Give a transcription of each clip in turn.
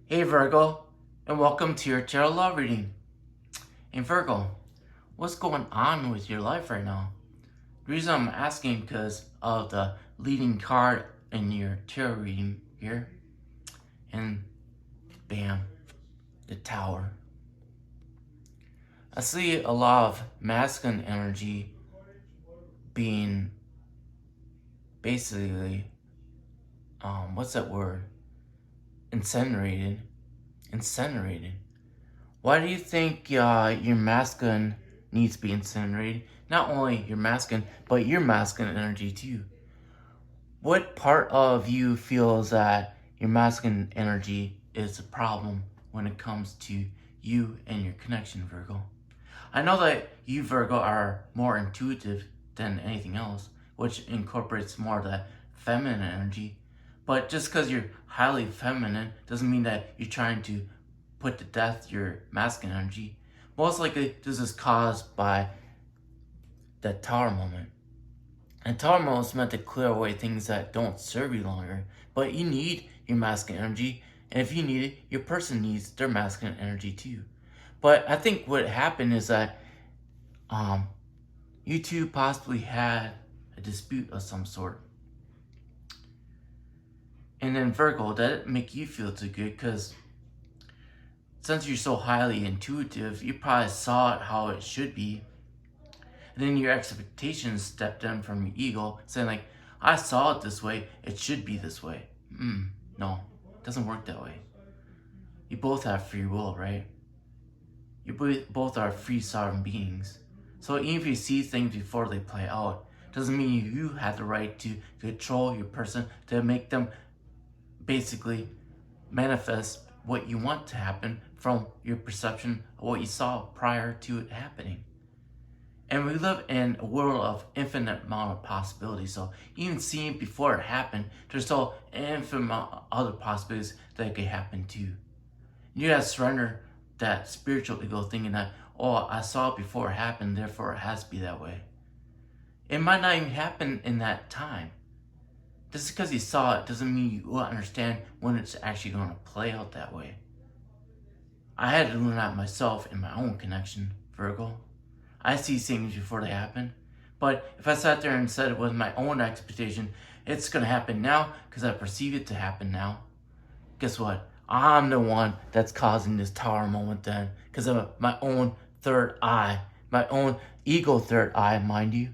Hey Virgo, and welcome to your tarot love reading. Hey Virgo, what's going on with your life right now? The reason I'm asking because of the leading card in your tarot reading here, and bam, the Tower. I see a lot of masculine energy being basically, what's that word? Incinerated. Incinerated. Why do you think your masculine needs to be incinerated? Not only your masculine, but your masculine energy too. What part of you feels that your masculine energy is a problem when it comes to you and your connection, Virgo? I know that you, Virgo, are more intuitive than anything else, which incorporates more of that feminine energy. But just because you're highly feminine doesn't mean that you're trying to put to death your masculine energy. Most likely, this is caused by that Tower moment. And Tower moment is meant to clear away things that don't serve you longer. But you need your masculine energy, and if you need it, your person needs their masculine energy too. But I think what happened is that you two possibly had a dispute of some sort. And then Virgo, that didn't make you feel too good because since you're so highly intuitive, you probably saw it how it should be. And then your expectations stepped in from your ego, saying like, I saw it this way, it should be this way. No, it doesn't work that way. You both have free will, right? You both are free sovereign beings. So even if you see things before they play out, doesn't mean you have the right to control your person to make them basically manifest what you want to happen from your perception of what you saw prior to it happening. And we live in a world of infinite amount of possibilities. So even seeing before it happened, there's still infinite amount of other possibilities that could happen too. You gotta surrender that spiritual ego thinking that, oh, I saw it before it happened, therefore it has to be that way. It might not even happen in that time. Just because you saw it doesn't mean you will understand when it's actually going to play out that way. I had to learn that myself in my own connection, Virgo. I see things before they happen. But if I sat there and said it was my own expectation, it's going to happen now because I perceive it to happen now. Guess what? I'm the one that's causing this Tower moment then because of my own third eye, my own ego third eye, mind you.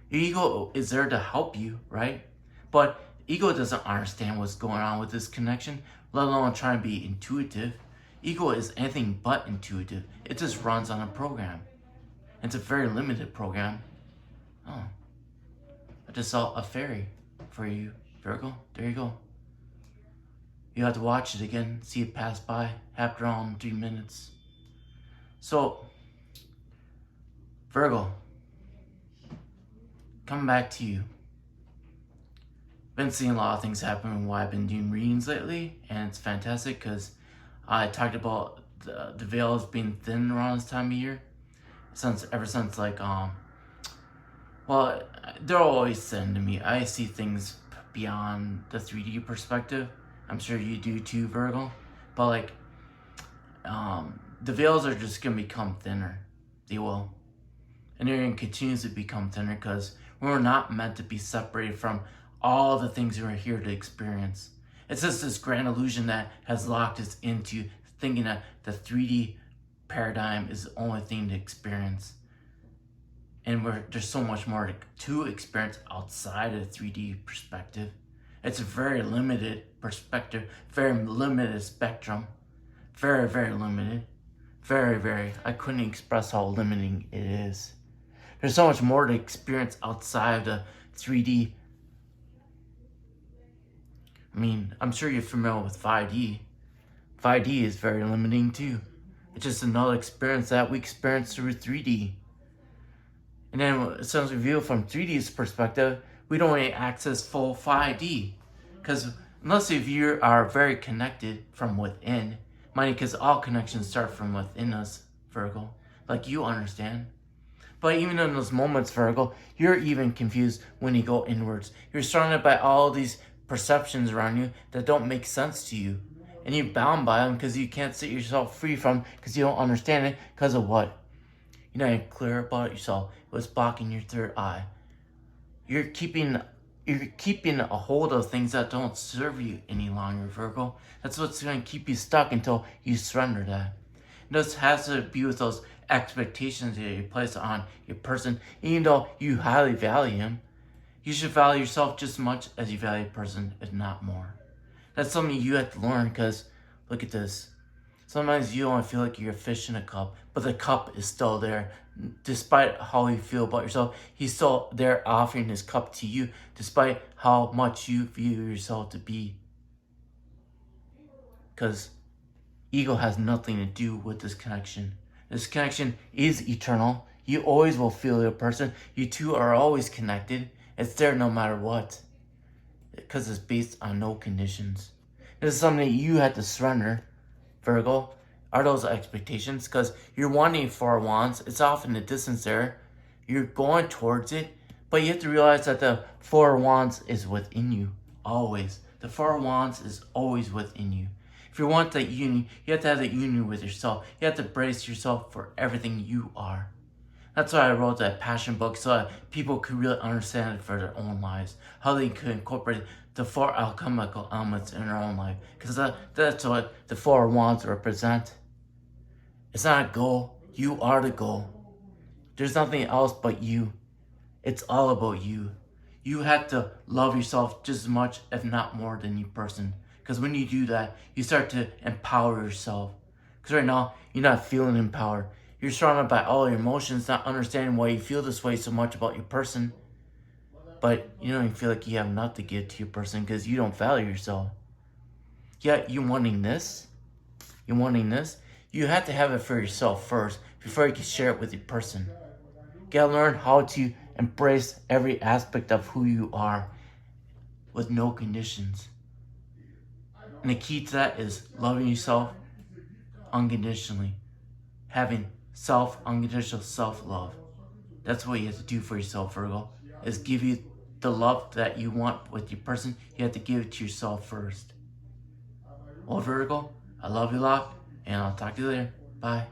Your ego is there to help you, right? But ego doesn't understand what's going on with this connection, let alone trying to be intuitive. Ego is anything but intuitive. It just runs on a program. It's a very limited program. Oh, I just saw a fairy for you, Virgo. There you go. You have to watch it again, see it pass by, after around 3 minutes. So, Virgo, coming back to you. Been seeing a lot of things happen while I've been doing readings lately, and it's fantastic because I talked about the veils being thin around this time of year. Ever since like well, they're always thin to me. I see things beyond the 3D perspective. I'm sure you do too, Virgo. But like the veils are just gonna become thinner. They will. And they're gonna continue to become thinner because we're not meant to be separated from all the things we're here to experience. It's just this grand illusion that has locked us into thinking that the 3D paradigm is the only thing to experience. And there's so much more to experience outside of the 3D perspective. It's a very limited perspective, very limited spectrum. Very, very limited. Very, very. I couldn't express how limiting it is. There's so much more to experience outside of the 3D. I mean, I'm sure you're familiar with 5D. 5D is very limiting too. It's just another experience that we experience through 3D. And then since we view it from 3D's perspective, we don't really access full 5D. Because unless if you are very connected from within, mind you, because all connections start from within us, Virgo. Like you understand. But even in those moments, Virgo, you're even confused when you go inwards. You're surrounded by all these perceptions around you that don't make sense to you. and you're bound by them because you can't set yourself free from, because you don't understand it, because of what? You're not even clear about it yourself. What's blocking your third eye? You're keeping a hold of things that don't serve you any longer, Virgo. That's what's going to keep you stuck until you surrender that. This has to be with those expectations that you place on your person. Even though you highly value him, you should value yourself just as much as you value a person, if not more. That's something you have to learn, because look at this. Sometimes you don't feel like you're a fish in a cup, but the cup is still there. Despite how you feel about yourself, he's still there offering his cup to you, despite how much you view yourself to be. Because ego has nothing to do with this connection. This connection is eternal. You always will feel your person. You two are always connected. It's there no matter what. Because it's based on no conditions. This is something that you have to surrender, Virgo, are those expectations, because you're wanting 4 wands. It's off in the distance there. You're going towards it, but you have to realize that the 4 wands is within you, always. The 4 wands is always within you. If you want that union, you have to have that union with yourself. You have to brace yourself for everything you are. That's why I wrote that passion book, so that people could really understand it for their own lives. How they could incorporate the 4 alchemical elements in their own life. Because that's what the 4 wands represent. It's not a goal. You are the goal. There's nothing else but you. It's all about you. You have to love yourself just as much, if not more, than your person. Because when you do that, you start to empower yourself. Because right now, you're not feeling empowered. You're surrounded by all your emotions, not understanding why you feel this way so much about your person. But you don't even feel like you have enough to give to your person because you don't value yourself. Yet you're wanting this. You have to have it for yourself first before you can share it with your person. You gotta learn how to embrace every aspect of who you are with no conditions. And the key to that is loving yourself unconditionally. Having unconditional self-love. That's what you have to do for yourself, Virgo. Is give you the love that you want with your person. You have to give it to yourself first. Well, Virgo, I love you a lot, and I'll talk to you later. Bye.